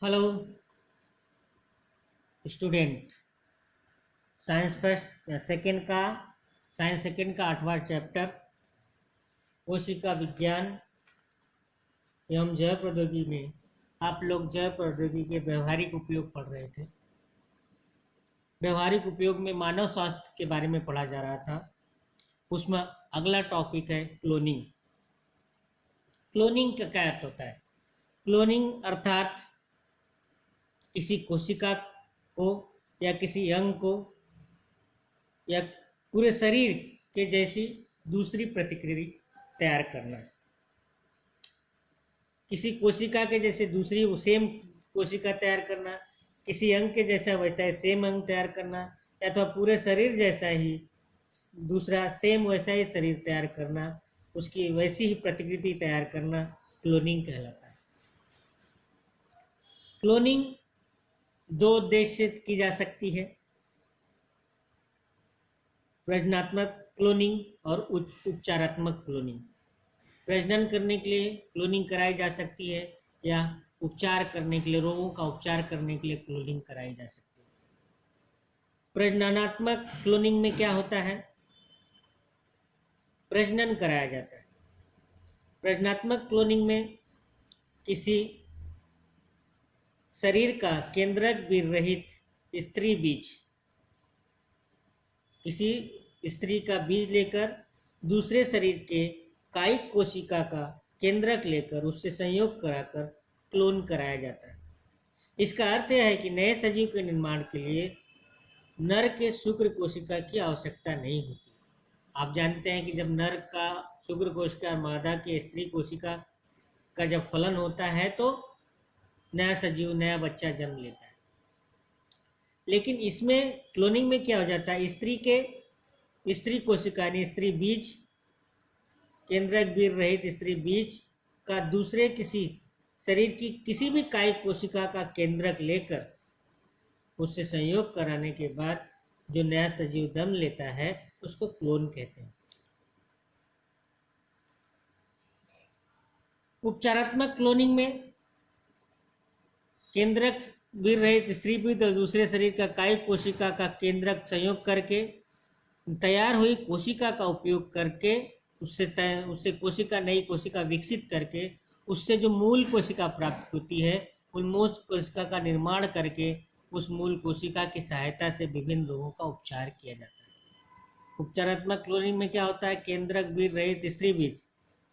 Hello student. Science first second का science second का 8वां chapter कोशिका विज्ञान एवं जैव प्रौद्योगिकी में आप लोग जैव प्रौद्योगिकी के व्यवहारिक उपयोग पढ़ रहे थे। व्यवहारिक उपयोग में मानव स्वास्थ्य के बारे में पढ़ा जा रहा था। उसमें अगला टॉपिक है क्लोनिंग। क्लोनिंग का क्या अर्थ होता है? क्लोनिंग अर्थात किसी कोशिका को या किसी अंग को या पूरे शरीर के जैसी दूसरी प्रतिकृति तैयार करना। किसी कोशिका के जैसे दूसरी सेम कोशिका तैयार करना, किसी अंग के जैसा वैसा ही सेम अंग तैयार करना, या तो पूरे शरीर जैसा ही दूसरा सेम वैसा ही शरीर तैयार करना, उसकी वैसी ही प्रतिकृति तैयार करना क्लोनिंग कहलाता है। क्लोनिंग दो उद्देश्य से की जा सकती है, प्रजनात्मक क्लोनिंग और उपचारात्मक क्लोनिंग। प्रजनन करने के लिए क्लोनिंग कराई जा सकती है या उपचार करने के लिए, रोगों का उपचार करने के लिए क्लोनिंग कराई जा सकती है। प्रजननात्मक क्लोनिंग में क्या होता है? प्रजनन कराया जाता है। प्रजनात्मक क्लोनिंग में किसी शरीर का केंद्रक भी रहित स्त्री बीज, किसी स्त्री का बीज लेकर दूसरे शरीर के कायिक कोशिका का केंद्रक लेकर उससे संयोग कराकर क्लोन कराया जाता है। इसका अर्थ यह है कि नए सजीव के निर्माण के लिए नर के शुक्र कोशिका की आवश्यकता नहीं होती। आप जानते हैं कि जब नर का शुक्र कोशिका और मादा की स्त्री कोशिका का जब फलन होता है तो नया सजीव, नया बच्चा जन्म लेता है। लेकिन इसमें क्लोनिंग में क्या हो जाता है? स्त्री कोशिका यानी स्त्री बीज, केंद्रक भी रहित स्त्री बीज का दूसरे किसी शरीर की किसी भी कायिक कोशिका का केंद्रक लेकर उससे संयोग कराने के बाद जो नया सजीव जन्म लेता है उसको क्लोन कहते हैं। उपचारात्मक क्लोनिंग में केंद्रक भी रहित स्त्री बीज और दूसरे शरीर का कायिक कोशिका का केंद्रक संयोग करके तैयार हुई कोशिका का उपयोग करके उससे कोशिका, नई कोशिका विकसित करके उससे जो मूल कोशिका प्राप्त होती है, उन मूल कोशिका का निर्माण करके उस मूल कोशिका की सहायता से विभिन्न रोगों का उपचार किया जाता है। उपचारात्मक क्लोनिंग में क्या होता है? केंद्रक भी रहित स्त्री बीज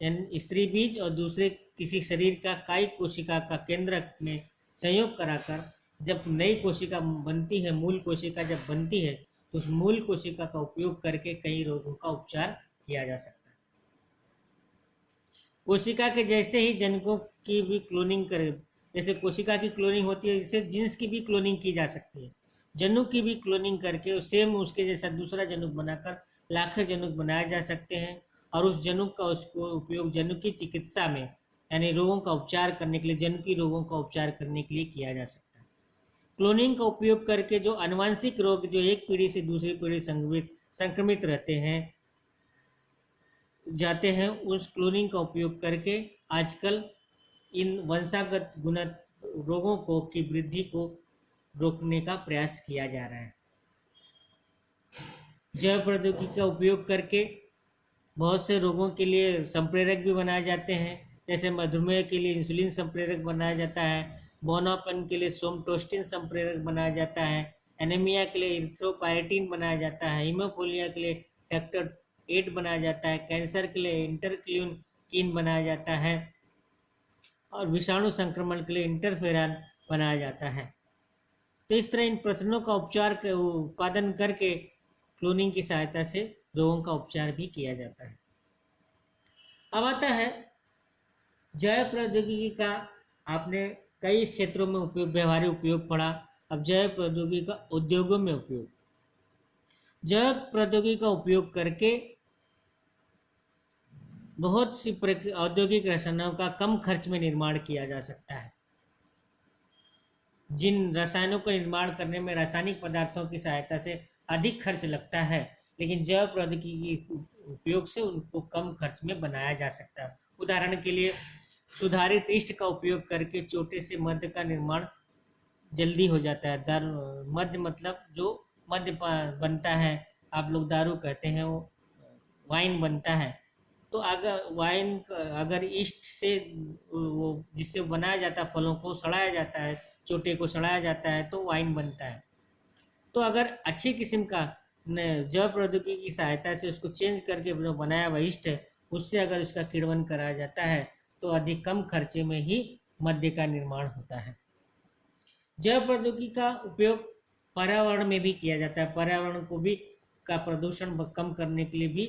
यानी स्त्री बीज और दूसरे किसी शरीर का कायिक कोशिका का केंद्रक में संयोग कराकर जब नई कोशिका बनती है, मूल कोशिका जब बनती है, तो उस मूल कोशिका का उपयोग करके कई रोगों का उपचार किया जा सकता है। कोशिका के जैसे ही जनकों की भी क्लोनिंग करें, जैसे कोशिका की क्लोनिंग होती है, जिससे जिन्स की भी क्लोनिंग की जा सकती है। जनुक की भी क्लोनिंग करके सेम उसके जैसा दूसरा जनुक बनाकर लाखों जनुक बनाए जा सकते हैं और उस जनुक का उसको उपयोग जनुक की चिकित्सा में यानी रोगों का उपचार करने के लिए, जनुकी रोगों का उपचार करने के लिए किया जा सकता है। क्लोनिंग का उपयोग करके जो आनुवंशिक रोग जो एक पीढ़ी से दूसरी पीढ़ी संक्रमित रहते हैं जाते हैं, उस क्लोनिंग का उपयोग करके आजकल इन वंशागत गुणत रोगों को की वृद्धि को रोकने का प्रयास किया जा रहा है। जैव प्रौद्योगिकी का उपयोग करके बहुत से रोगों के लिए संप्रेरक भी बनाए जाते हैं। जैसे मधुमेह के लिए इंसुलिन संप्रेरक बनाया जाता है, बौनापन के लिए सोमटोस्टिन संप्रेरक बनाया जाता है, एनीमिया के लिए इरिथ्रोपायटिन बनाया जाता है, हीमोफीलिया के लिए फैक्टर 8 बनाया जाता है, कैंसर के लिए इंटरक्यून बनाया जाता है और विषाणु संक्रमण के लिए इंटरफेरॉन बनाया जाता है। तो इस तरह इन प्रथिनों का उत्पादन करके क्लोनिंग की सहायता से रोगों का उपचार भी किया जाता है। अब आता है जैव प्रौद्योगिकी का। आपने कई क्षेत्रों में व्यवहारिक उपयोग पढ़ा। अब जैव प्रौद्योगिकी का उद्योगों में उपयोग। जैव प्रौद्योगिकी का उपयोग करके बहुत सी औद्योगिक रसायनों का कम खर्च में निर्माण किया जा सकता है। जिन रसायनों का निर्माण करने में रासायनिक पदार्थों की सहायता से अधिक खर्च लगता है, लेकिन जैव प्रौद्योगिकी के उपयोग से उनको कम खर्च में बनाया जा सकता है। उदाहरण के लिए सुधारित ईस्ट का उपयोग करके चोटे से मद्य का निर्माण जल्दी हो जाता है। मद्य मतलब जो मद्य बनता है, आप लोग दारू कहते हैं, वो वाइन बनता है। तो अगर वाइन अगर ईस्ट से वो जिससे बनाया जाता है, फलों को सड़ाया जाता है, चोटे को सड़ाया जाता है, तो वाइन बनता है। तो अगर अच्छी किस्म का जैव प्रौद्योगिकी की सहायता से उसको चेंज करके जो बनाया हुआ ईस्ट है, उससे अगर उसका किण्वन कराया जाता है तो अधिक कम खर्चे में ही मद्य का निर्माण होता है। जैव प्रौद्योगिकी का उपयोग पर्यावरण में भी किया जाता है। पर्यावरण को भी का प्रदूषण कम करने के लिए भी,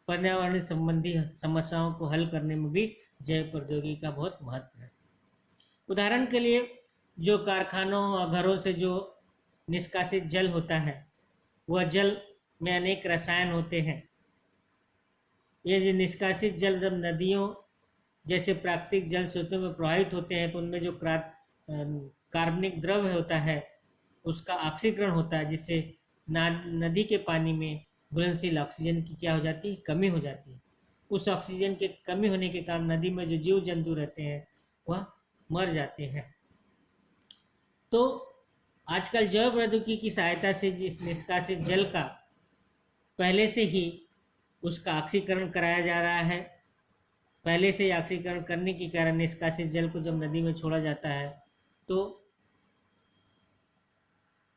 पर्यावरण संबंधी समस्याओं को हल करने में भी जैव प्रौद्योगिकी का बहुत महत्व है। उदाहरण के लिए जो कारखानों और घरों से जो निष्कासित जल होता है, वह जल में अनेक रसायन होते हैं। ये जो निष्कासित जल जब नदियों जैसे प्राकृतिक जल स्रोतों में प्रवाहित होते हैं तो उनमें जो कार्बनिक द्रव्य होता है उसका ऑक्सीकरण होता है, जिससे नदी के पानी में घुलनशील ऑक्सीजन की क्या हो जाती है, कमी हो जाती है। उस ऑक्सीजन के कमी होने के कारण नदी में जो जीव जंतु रहते हैं वह मर जाते हैं। तो आजकल जैव प्रौद्योगिकी की सहायता से जिस निष्कासित जल का पहले से ही उसका ऑक्सीकरण कराया जा रहा है, पहले से ही ऑक्सीकरण करने के कारण निष्कासित जल को जब नदी में छोड़ा जाता है तो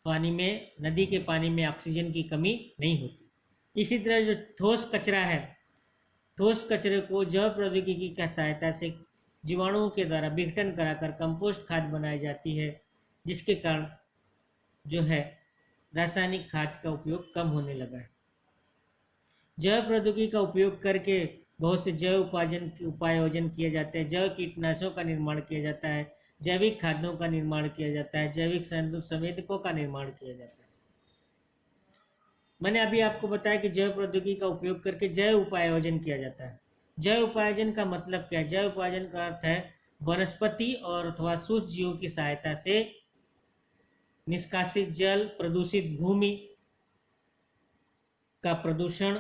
नदी के पानी में ऑक्सीजन की कमी नहीं होती। इसी तरह जो ठोस कचरा है, ठोस कचरे को जैव प्रौद्योगिकी की सहायता से जीवाणुओं के द्वारा विघटन कराकर कंपोस्ट खाद बनाई जाती है, जिसके कारण जो है रासायनिक खाद का उपयोग कम होने लगा है। जैव प्रौद्योगिकी का उपयोग करके बहुत से जैव उपायोजन किए जाते हैं। जैव कीटनाशकों का निर्माण किया जाता है, जैविक खाद्यों का निर्माण किया जाता है, जैविक संवेदकों का निर्माण किया जाता है। मैंने अभी आपको बताया कि जैव प्रौद्योगिकी का उपयोग करके जैव उपायोजन किया जाता है। जैव उपायोजन का मतलब क्या है? जैव उपायोजन का अर्थ है वनस्पति और अथवा सूक्ष्म जीवों की सहायता से निष्कासित जल, प्रदूषित भूमि का प्रदूषण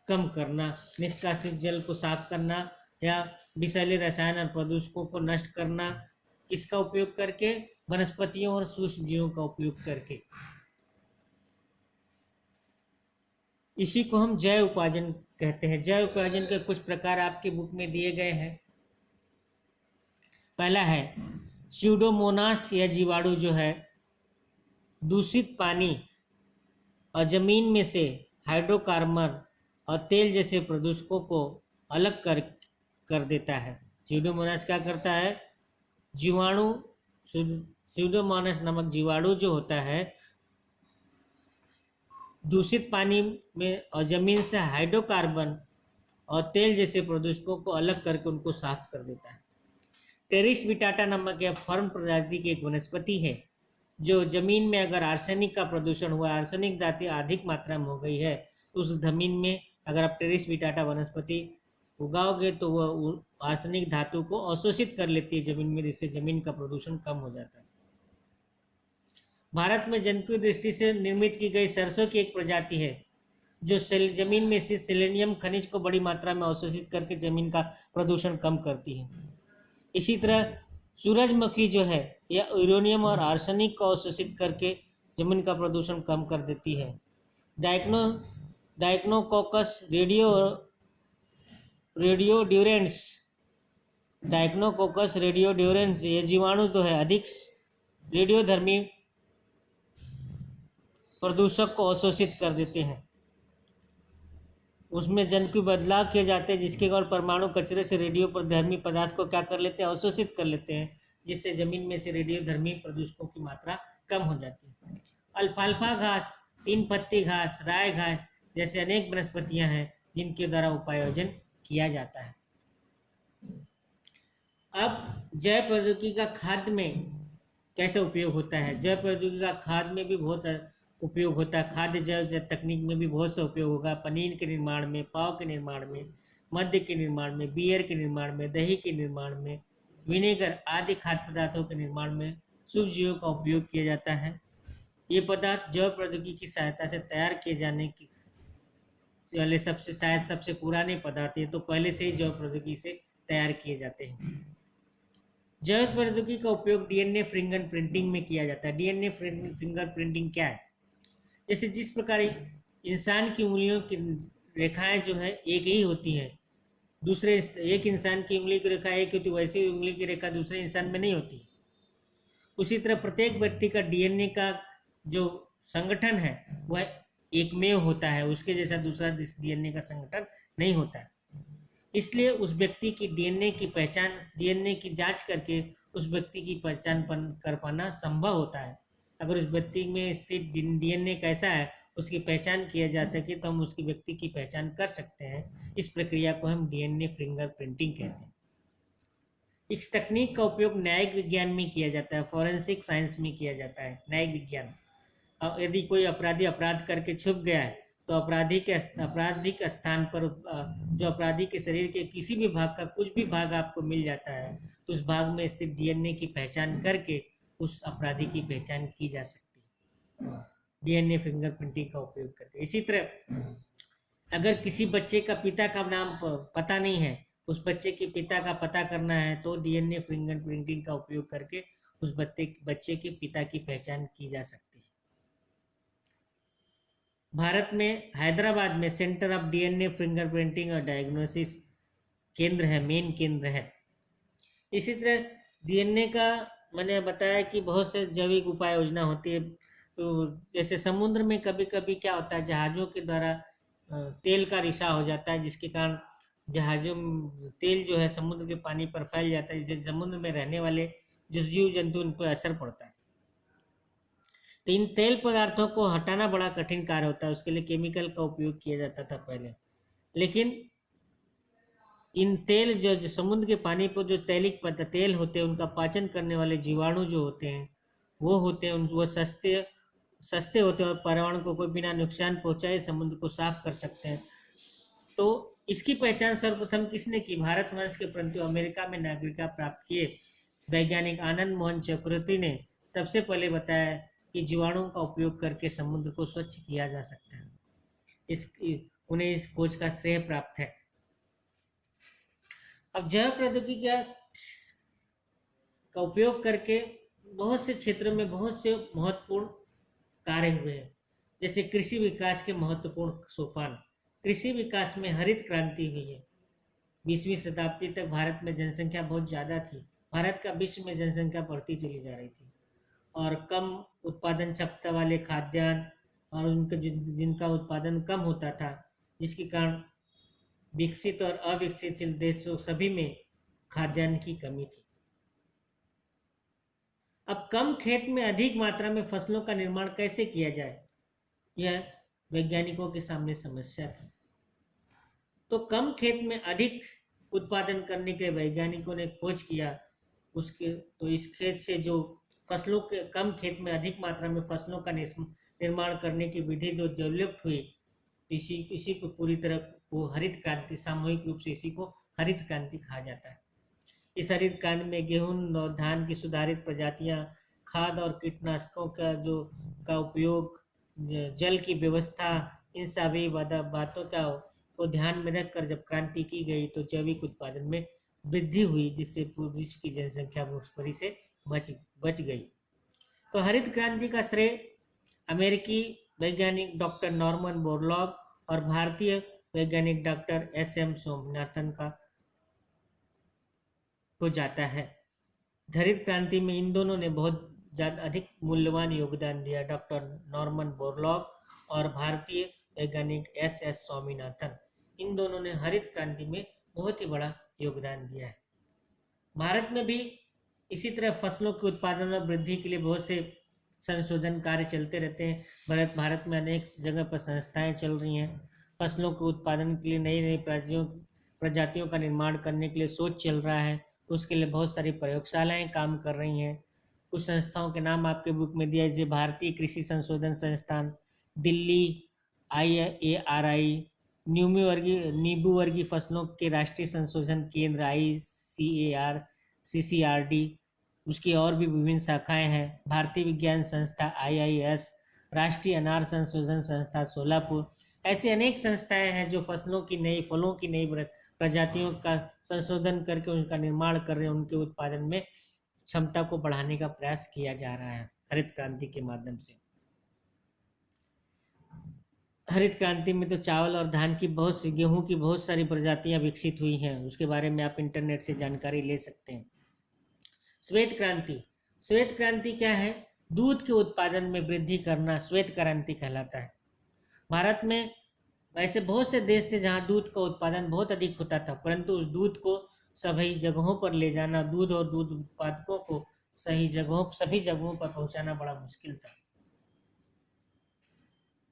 कम करना, निष्कासित जल को साफ करना या विषैले रसायन और प्रदूषकों को नष्ट करना, किसका उपयोग करके? वनस्पतियों और सूक्ष्म जीवों का उपयोग करके। इसी को हम जैव उपार्जन कहते हैं। जैव उपार्जन के कुछ प्रकार आपकी बुक में दिए गए हैं। पहला है स्यूडोमोनास या जीवाणु, जो है दूषित पानी और जमीन में से हाइड्रोकार्बन और तेल जैसे प्रदूषकों को अलग कर देता है। स्यूडोमोनास क्या करता है? जीवाणु, स्यूडोमोनास नामक जीवाणु जो होता है दूषित पानी में और जमीन से हाइड्रोकार्बन और तेल जैसे प्रदूषकों को अलग करके उनको साफ कर देता है। टेरिस विटाटा नामक यह फर्न प्रजाति की एक वनस्पति है जो जमीन में अगर आर्सेनिक का प्रदूषण हुआ, आर्सेनिक धातु अधिक मात्रा में हो गई है, तो उस जमीन में अगर आप टेरिस विटाटा वनस्पति उगाओगे तो वह आर्सेनिक धातु को अवशोषित कर लेती है जमीन में, जिससे जमीन का प्रदूषण कम हो जाता है। भारत में जंतु दृष्टि से निर्मित की गई सरसों की एक प्रजाति है जो जमीन में स्थित सेलेनियम खनिज को बड़ी मात्रा में अवशोषित करके जमीन का प्रदूषण कम करती है। इसी तरह सूरजमुखी जो है यह यूरेनियम और आर्सेनिक को अवशोषित करके जमीन का प्रदूषण कम कर देती है। डाइक्नोकोकस रेडियोड्यूरेंस ये जीवाणु तो है अधिक रेडियोधर्मी प्रदूषक को अवशोषित कर देते हैं। उसमें जनिक बदलाव किए जाते हैं जिसके कारण परमाणु कचरे से रेडियोधर्मी पदार्थ को क्या कर लेते हैं? अवशोषित कर लेते हैं, जिससे जमीन में से रेडियोधर्मी प्रदूषकों की मात्रा कम हो जाती है। अल्फाल्फा घास, तीन पत्ती घास, राय घास जैसे अनेक वनस्पतियां हैं जिनके द्वारा उपायोजन किया जाता है। अब जैव प्रौद्योगिकी का खाद्य में कैसे उपयोग होता है? जैव प्रौद्योगिकी का खाद्य में भी बहुत उपयोग होता है। खाद्य जैव तकनीक में भी बहुत सा उपयोग होगा। पनीर के निर्माण में, पाव के निर्माण में, मद्य के निर्माण में, बियर के निर्माण में, दही के निर्माण में, विनेगर आदि खाद्य पदार्थों के निर्माण में सूक्ष्म जीवों का उपयोग किया जाता है। ये पदार्थ जैव प्रौद्योगिकी की सहायता से तैयार किए जाने की सबसे पुराने पदार्थ है, तो पहले से ही जैव प्रौद्योगिकी से तैयार किए जाते हैं। जैव प्रौद्योगिकी का उपयोग डीएनए फिंगर प्रिंटिंग में किया जाता है। डीएनए फिंगर प्रिंटिंग क्या है? जैसे जिस प्रकार इंसान की उंगलियों की रेखाएं जो है एक ही होती हैं, दूसरे एक इंसान की उंगली की रेखा एक होती, वैसी उंगली की रेखा दूसरे इंसान में नहीं होती। उसी तरह प्रत्येक व्यक्ति का डीएनए का जो संगठन है वह एकमेव होता है, उसके जैसा दूसरा डीएनए का संगठन नहीं होता है। इसलिए उस व्यक्ति की डीएनए की पहचान, डीएनए की जांच करके उस व्यक्ति की पहचान कर पाना संभव होता है। अगर उस व्यक्ति में स्थित डीएनए कैसा है उसकी पहचान किया जा सके तो हम उसकी व्यक्ति की पहचान कर सकते हैं। इस प्रक्रिया को हम डीएनए फिंगर प्रिंटिंग कहते हैं। इस तकनीक का उपयोग न्यायिक विज्ञान में किया जाता है, फॉरेंसिक साइंस में किया जाता है। न्यायिक विज्ञान, यदि कोई अपराधी अपराध करके छुप गया है तो आपराधिक स्थान पर जो अपराधी के शरीर के किसी भी भाग का कुछ भी भाग आपको मिल जाता है तो उस भाग में स्थित डीएनए की पहचान करके उस अपराधी की पहचान की जा सकती है डीएनए फिंगरप्रिंटिंग का उपयोग करके। इसी तरह अगर किसी बच्चे का पिता का नाम पता नहीं है, उस बच्चे के पिता का पता करना है तो डीएनए फिंगरप्रिंटिंग का उपयोग करके उस बच्चे के पिता की पहचान की जा सकती है। भारत में हैदराबाद में सेंटर ऑफ डीएनए फिंगरप्रिंटिंग और डायग्नोसिस केंद्र है, मेन केंद्र है। इसी तरह डीएनए का मैंने बताया कि बहुत से जैविक उपाय योजना होती है। तो जैसे समुद्र में कभी कभी क्या होता है, जहाज़ों के द्वारा तेल का रिसाव हो जाता है, जिसके कारण जहाज़ों तेल जो है समुद्र के पानी पर फैल जाता है, जिससे समुद्र में रहने वाले जो जीव जंतु उन पर असर पड़ता है। तो इन तेल पदार्थों को हटाना बड़ा कठिन कार्य होता है, उसके लिए केमिकल का उपयोग किया जाता था पहले। लेकिन इन तेल जो समुद्र के पानी पर जो तैलिक तेल होते हैं उनका पाचन करने वाले जीवाणु जो होते हैं वो होते हैं, वो सस्ते होते हैं और पर्यावरण को कोई बिना नुकसान पहुंचाए समुद्र को साफ कर सकते हैं। तो इसकी पहचान सर्वप्रथम किसने की? भारतवंश के परंतु अमेरिका में नागरिकता प्राप्त किए वैज्ञानिक आनंद मोहन चक्रवर्ती ने सबसे पहले बताया कि जीवाणुओं का उपयोग करके समुद्र को स्वच्छ किया जा सकता है। उन्हें इस खोज का श्रेय प्राप्त है। अब जैव प्रौद्योगिकी का उपयोग करके बहुत से क्षेत्रों में बहुत से महत्वपूर्ण कार्य हुए हैं। जैसे कृषि विकास के महत्वपूर्ण सोपान, कृषि विकास में हरित क्रांति हुई है। 20वीं शताब्दी तक भारत में जनसंख्या बहुत ज़्यादा थी, भारत का विश्व में जनसंख्या बढ़ती चली जा रही थी और कम उत्पादन क्षमता वाले खाद्यान्न और उनका जिनका उत्पादन कम होता था, जिसके कारण विकसित और अविकसित देशों सभी में खाद्यान्न की कमी थी। अब कम खेत में अधिक मात्रा में फसलों का निर्माण कैसे किया जाए, यह वैज्ञानिकों के सामने समस्या थी। तो कम खेत में अधिक उत्पादन करने के लिए वैज्ञानिकों ने खोज किया उसके, तो इस खेत से जो फसलों के कम खेत में अधिक मात्रा में फसलों का निर्माण करने की विधि जो डेवलप हुई, इसी को पूरी तरह वो हरित क्रांति, सामूहिक रूप से इसी को हरित क्रांति कहा जाता है। इस हरित क्रांति में गेहूं और धान की सुधारित प्रजातियां, खाद और कीटनाशकों का उपयोग, जल की व्यवस्था, इन सभी बातों को ध्यान में रखकर जब क्रांति की गई तो जैविक उत्पादन में वृद्धि हुई, जिससे पूरे विश्व की जनसंख्या भुखमरी से बच गई। तो हरित क्रांति का श्रेय अमेरिकी वैज्ञानिक डॉक्टर नॉर्मन बोरलॉग और भारतीय वैज्ञानिक डॉक्टर एस.एम. स्वामीनाथन को जाता है। हरित क्रांति में इन दोनों ने बहुत ज्यादा अधिक मूल्यवान योगदान दिया, डॉक्टर नॉर्मन बोरलॉग और भारतीय वैज्ञानिक एस.एस. स्वामीनाथन। इन दोनों ने हरित क्रांति में बहुत ही बड़ा योगदान दिया है। भारत में भी इसी तरह फसलों के उत्पादन और वृद्धि के लिए बहुत से संशोधन कार्य चलते रहते हैं। भारत में अनेक जगह पर संस्थाएं चल रही हैं। फसलों के उत्पादन के लिए नई नई प्रजातियों का निर्माण करने के लिए सोच चल रहा है। उसके लिए बहुत सारी प्रयोगशालाएं काम कर रही हैं। कुछ संस्थाओं के नाम आपके बुक में दिया है, जैसे भारतीय कृषि संशोधन संस्थान दिल्ली, IARI, नींबू वर्गीय फसलों के राष्ट्रीय संशोधन केंद्र ICAR-CCRD, उसकी और भी विभिन्न शाखाएं हैं। भारतीय विज्ञान संस्था IIS, राष्ट्रीय अनार संशोधन संस्था सोलापुर, ऐसी अनेक संस्थाएं हैं जो फलों की नई प्रजातियों का संशोधन करके उनका निर्माण कर रहे हैं, उनके उत्पादन में क्षमता को बढ़ाने का प्रयास किया जा रहा है हरित क्रांति के माध्यम से। हरित क्रांति में तो चावल और धान की बहुत सी, गेहूं की बहुत सारी प्रजातियां विकसित हुई हैं, उसके बारे में आप इंटरनेट से जानकारी ले सकते हैं। श्वेत क्रांति, श्वेत क्रांति क्या है? दूध के उत्पादन में वृद्धि करना श्वेत क्रांति कहलाता है। भारत में ऐसे बहुत से देश थे जहां दूध का उत्पादन बहुत अधिक होता था, परंतु उस दूध को सभी जगहों पर ले जाना, दूध और दूध उत्पादकों को सभी जगहों पर पहुंचाना बड़ा मुश्किल था।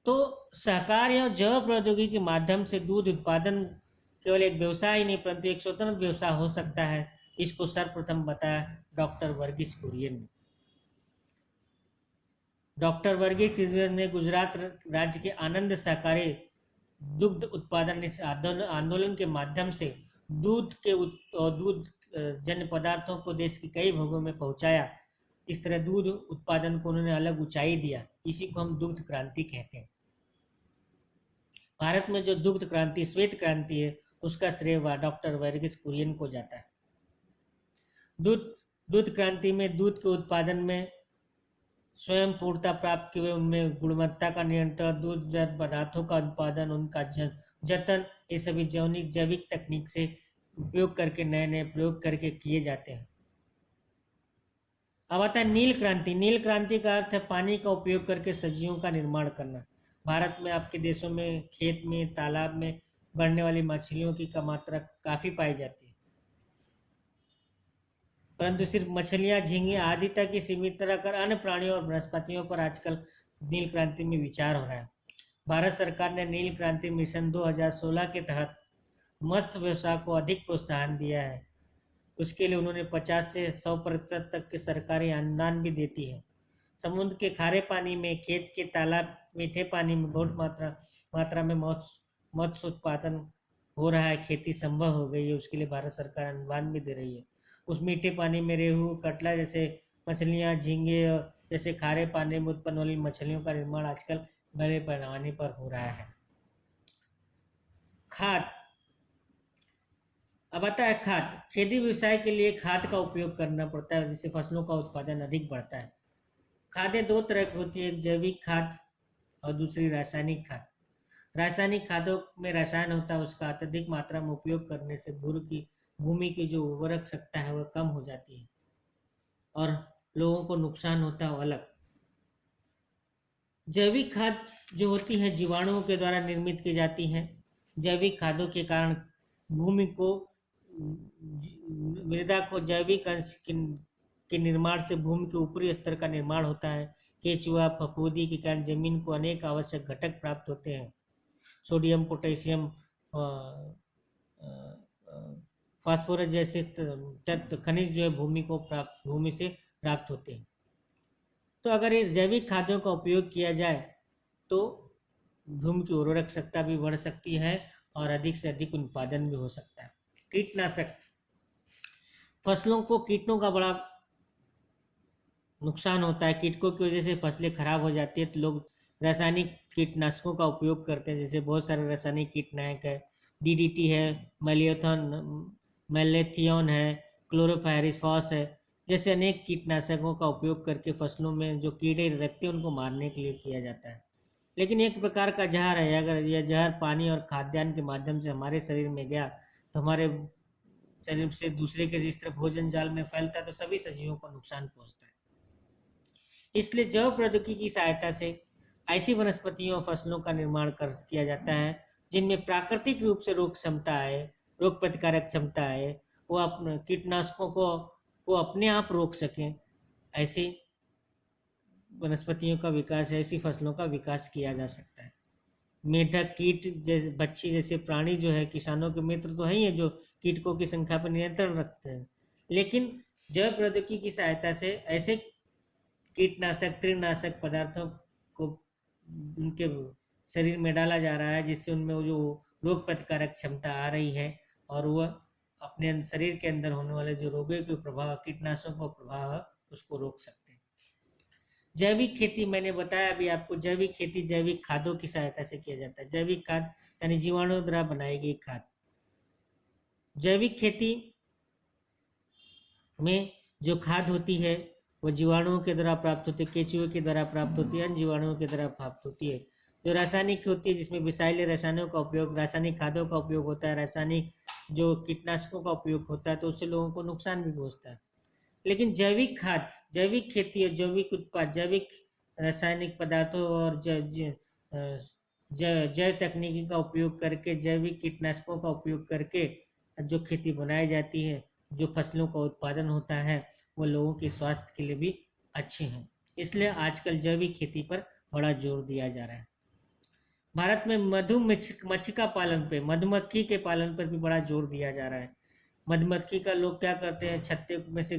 तो सहकार या जैव प्रौद्योगिकी के माध्यम से दूध उत्पादन केवल एक व्यवसाय ही नहीं परंतु एक स्वतंत्र व्यवसाय हो सकता है। इसको सर्वप्रथम बताया डॉक्टर वर्गीस कुरियन ने। डॉक्टर वर्गीस कुरियन ने गुजरात राज्य के आनंद सहकारी दुग्ध उत्पादन इस आंदोलन के माध्यम से दूध जन्य पदार्थों को देश के कई भागों में पहुंचाया। इस तरह दूध उत्पादन को उन्होंने अलग ऊंचाई दिया। इसी को हम दुग्ध क्रांति कहते हैं। भारत में जो दुग्ध क्रांति, श्वेत क्रांति है, उसका श्रेय डॉक्टर वर्गीस कुरियन को जाता है। दूध क्रांति में दूध के उत्पादन में स्वयं पूर्णता प्राप्त किए, उनमें गुणवत्ता का नियंत्रण, दूध पदार्थों का उत्पादन, उनका जतन, ये सभी जैविक तकनीक से उपयोग करके नए नए प्रयोग करके किए जाते हैं। अब आता है नील क्रांति। नील क्रांति का अर्थ है पानी का उपयोग करके सब्जियों का निर्माण करना। भारत में, आपके देशों में खेत में, तालाब में बढ़ने वाली मछलियों की मात्रा काफ़ी पाई जाती है, परंतु सिर्फ मछलियां, झींगे आदि तक ही सीमित रखकर अन्य प्राणियों और वनस्पतियों पर आजकल नील क्रांति में विचार हो रहा है। भारत सरकार ने नील क्रांति मिशन 2016 के तहत मत्स्य व्यवसाय को अधिक प्रोत्साहन दिया है। उसके लिए उन्होंने 50 से 100% तक के सरकारी अनुदान भी देती है। समुद्र के खारे पानी में, खेत के तालाब, मीठे पानी में बहुत मात्रा में मत्स्य उत्पादन हो रहा है, खेती संभव हो गई है। उसके लिए भारत सरकार अनुदान भी दे रही है। उस मीठे पानी में रेहू, कटला जैसे मछलियाँ, झींगे जैसे खारे पानी में उत्पन्न वाली मछलियों का निर्माण आजकल बड़े पैमाने पर हो रहा है। खाद। अब आता है खाद। खेती व्यवसाय के लिए खाद का उपयोग करना पड़ता है, जिससे फसलों का उत्पादन अधिक बढ़ता है। खादें दो तरह की होती है, एक जैविक खाद और दूसरी रासायनिक खाद। रासायनिक खादों में रसायन होता है, उसका अत्यधिक मात्रा में उपयोग करने से भूमि की जो उर्वरक शक्ति है वह कम हो जाती है और लोगों को नुकसान होता है अलग। जैविक खाद जो होती है जीवाणुओं के द्वारा निर्मित की जाती है। जैविक खादों के कारण भूमि को, मृदा को जैविक अंश के निर्माण से भूमि के ऊपरी स्तर का निर्माण होता है। केचुआ, फफूंदी के कारण जमीन को अनेक आवश्यक घटक प्राप्त होते हैं। सोडियम, पोटेशियम, फास्फोरस जैसे तत्व, खनिज जो है भूमि से प्राप्त होते हैं। तो अगर ये जैविक खाद्यों का उपयोग किया जाए तो भूमि की उर्वरक शक्ति भी बढ़ सकती है और अधिक से अधिक उत्पादन भी हो सकता है। कीटनाशक। फसलों को कीटों का बड़ा नुकसान होता है। कीटों की वजह से फसलें खराब हो जाती है, तो लोग रासायनिक कीटनाशकों का उपयोग करते हैं। जैसे बहुत सारे रासायनिक कीटनाशक है, DDT है, मैलेथियन है, क्लोरोफायरिफॉस है, जैसे अनेक कीटनाशकों का उपयोग करके फसलों में जो कीड़े लगते हैं उनको मारने के लिए किया जाता है। लेकिन एक प्रकार का जहर है, अगर यह जहर पानी और खाद्यान्न के माध्यम से हमारे शरीर में गया तो हमारे शरीर से दूसरे के जिस तरह भोजन जाल में फैलता है तो सभी सजीवों को नुकसान पहुंचता है। इसलिए जैव प्रौद्योगिकी की सहायता से ऐसी वनस्पतियों और फसलों का निर्माण किया जाता है जिनमें प्राकृतिक रूप से रोग प्रतिकारक क्षमता है, वो अपने कीटनाशकों को अपने आप रोक सकें। ऐसी वनस्पतियों का विकास, ऐसी फसलों का विकास किया जा सकता है। मेढक, कीट जैसे बच्ची जैसे प्राणी जो है किसानों के मित्र तो है ही है, जो कीटकों की संख्या पर नियंत्रण रखते हैं। लेकिन जैव प्रौद्योगिकी की सहायता से ऐसे कीटनाशक, तृणनाशक पदार्थों को उनके शरीर में डाला जा रहा है जिससे उनमें वो जो रोग प्रतिकारक क्षमता आ रही है और वह अपने शरीर के अंदर होने वाले जो रोगों के प्रभाव, कीटनाशकों का प्रभाव उसको रोक सकते हैं। जैविक खेती, मैंने बताया अभी आपको, जैविक खेती जैविक खादों की सहायता से किया जाता है। जैविक खाद यानी जीवाणु द्वारा बनाई गई खाद। जैविक खेती में जो खाद होती है वो जीवाणुओं के द्वारा प्राप्त होती है, केंचुए के द्वारा प्राप्त होती है, अन्य जीवाणुओं के द्वारा प्राप्त होती है। जो रासायनिक होती है जिसमें विषैले रसायनों का उपयोग, रासायनिक खादों का उपयोग होता है, रासायनिक जो कीटनाशकों का उपयोग होता है, तो उससे लोगों को नुकसान भी पहुंचता है। लेकिन जैविक खाद, जैविक खेती और जैविक उत्पाद, जैविक रासायनिक पदार्थों और जैव तकनीकी का उपयोग करके, जैविक कीटनाशकों का उपयोग करके जो खेती बनाई जाती है, जो फसलों का उत्पादन होता है, वो लोगों के स्वास्थ्य के लिए भी अच्छे हैं। इसलिए आजकल जैविक खेती पर बड़ा जोर दिया जा रहा है। भारत में मधुमक्खिका पालन पे, मधुमक्खी के पालन पर भी बड़ा जोर दिया जा रहा है। मधुमक्खी का लोग क्या करते हैं, छत्ते में से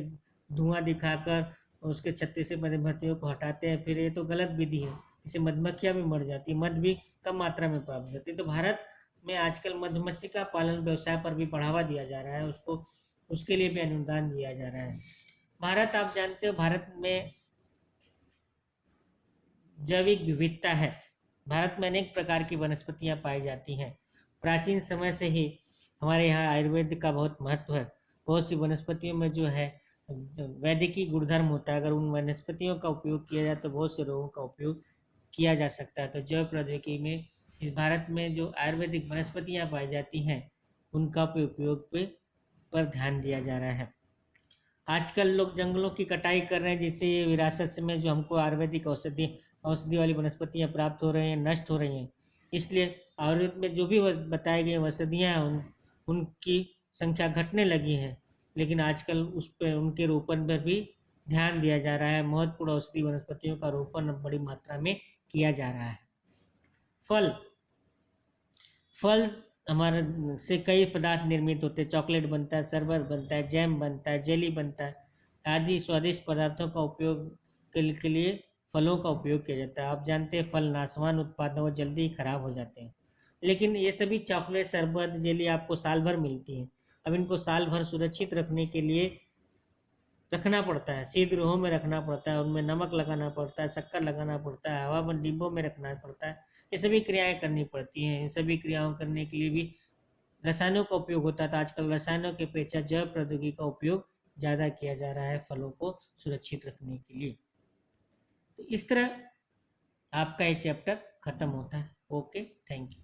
धुआं दिखाकर उसके छत्ते से मधुमक्खियों को हटाते हैं, फिर ये तो गलत विधि है, इससे मधुमक्खियां भी मर जाती है, मध भी कम मात्रा में प्राप्त होती है। तो भारत में आजकल मधुमक्खिका पालन व्यवसाय पर भी बढ़ावा दिया जा रहा है, उसको उसके लिए भी अनुदान दिया जा रहा है। भारत, आप जानते हो, भारत में जैविक विविधता है। भारत में अनेक प्रकार की वनस्पतियां पाई जाती हैं। प्राचीन समय से ही हमारे यहाँ आयुर्वेद का बहुत महत्व है। बहुत सी वनस्पतियों में जो है वैदिकी गुणधर्म होता है, अगर उन वनस्पतियों का उपयोग किया जाए तो बहुत से रोगों का उपयोग किया जा सकता है। तो जैव प्रौद्योगिकी में इस भारत में जो आयुर्वेदिक वनस्पतियां पाई जाती हैं उनका भी उपयोग पर ध्यान दिया जा रहा है। आजकल लोग जंगलों की कटाई कर रहे हैं, जिससे ये विरासत में जो हमको आयुर्वेदिक औषधि वाली वनस्पतियां प्राप्त हो रही हैं, नष्ट हो रही हैं। इसलिए आयुर्वेद में जो भी बताई गई औषधियाँ हैं उनकी संख्या घटने लगी है। लेकिन आजकल उस पर, उनके रोपण पर भी ध्यान दिया जा रहा है। महत्वपूर्ण औषधि वनस्पतियों का रोपण बड़ी मात्रा में किया जा रहा है। फल फल हमारे से कई पदार्थ निर्मित होते हैं। चॉकलेट बनता है, शरबत बनता है, जैम बनता है, जेली बनता है, आदि स्वादिष्ट पदार्थों का उपयोग के लिए फलों का उपयोग किया जाता है। आप जानते हैं फल नाशवान उत्पाद हैं, वो जल्दी ही खराब हो जाते हैं। लेकिन ये सभी चॉकलेट, शरबत, जेली आपको साल भर मिलती हैं। अब इनको साल भर सुरक्षित रखने के लिए रखना पड़ता है, शीतगृहों में रखना पड़ता है, उनमें नमक लगाना पड़ता है, शक्कर लगाना पड़ता है, हवाबंद डिब्बों में रखना पड़ता है। ये सभी क्रियाएं करनी पड़ती हैं। इन सभी क्रियाओं करने के लिए भी रसायनों का उपयोग होता था। आजकल रसायनों की अपेक्षा जैव प्रौद्योगिकी का उपयोग ज़्यादा किया जा रहा है फलों को सुरक्षित रखने के लिए। तो इस तरह आपका ये चैप्टर खत्म होता है। Okay, thank you.